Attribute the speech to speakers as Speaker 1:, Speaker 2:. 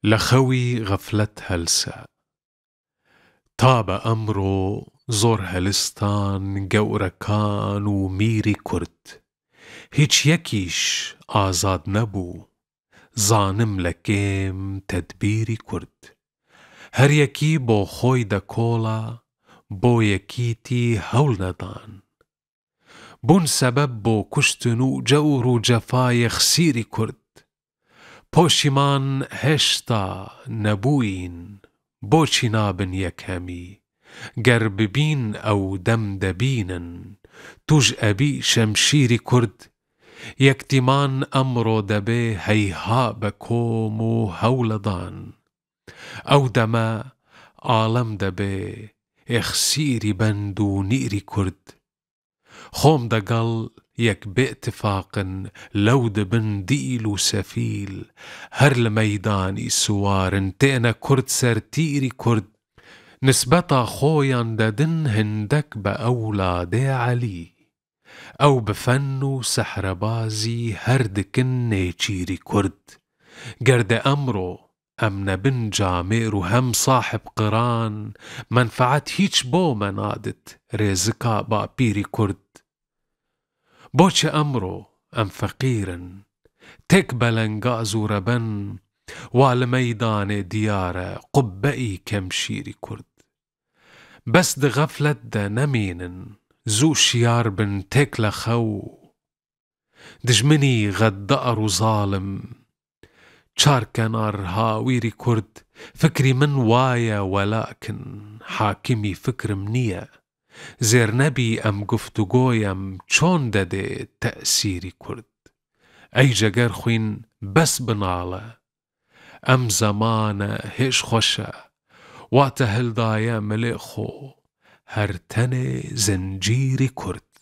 Speaker 1: لخوي غفلت هلسا طاب أمرو زور هلستان گورکان و میری کرد هیچ یکیش آزاد نبو زانم لکیم تدبیری کرد هر یکی بو خوی دکولا بو یکیتی هول ندان بون سبب بو کشتنو جور و جفای خسیری کرد پوشیمان هشتا نبوین بۆچی نابن یەکەمی گەر ببین ئەو دەم دەبینن توش ئەبی شەمشیری کورد یەکتیمان ئەمڕۆ دەبێ هەیها بە کۆم و هەوڵەدان ئەو دەمە ئاڵەم دەبێ ئێخسیری بەند و نیری کورد خۆم دەگەڵ یەک بێئتفاقن لەو دەبن دیل و سەفیل هەر لە مەیدانی سوارن تێنە کورد سەرتیری کورد نسبەتا خۆیان دەدن هەندەک بە ئەولادێ عەلی ئەو بفەن و سەحرەبازی هەر دکن نێچیری کورد گەردە ئەمڕۆ ئەم نەبن جامێر و هەم ساحب قڕان مەنفەعەت هیچ بۆمە نادت رێزکا باپیری کورد بۆچێ ئەمڕۆ ئەم فەقیرن تێک بەلەنگاز و رەبەن وا لە مەیدانێ دیارە قوببەئی کەمشیری کورد بەس دە غەفلەت دە نەمێنن زوو شیار بن تێک لە خەو دژمنی غەددار و زاڵم چارکەنار هاویری کورد فکری من وایە وەلاکن حاکمی فکرم نییە زێر نەبی ئەم گفتوگۆیم چۆن دەدێ تەئسیری کورد ئەی جەگەر خوین بەس بناڵە ئەم زەمانە هێش خۆشە واتە هەلدایە ملێ خۆ هەر تەنێ زنجیری کورد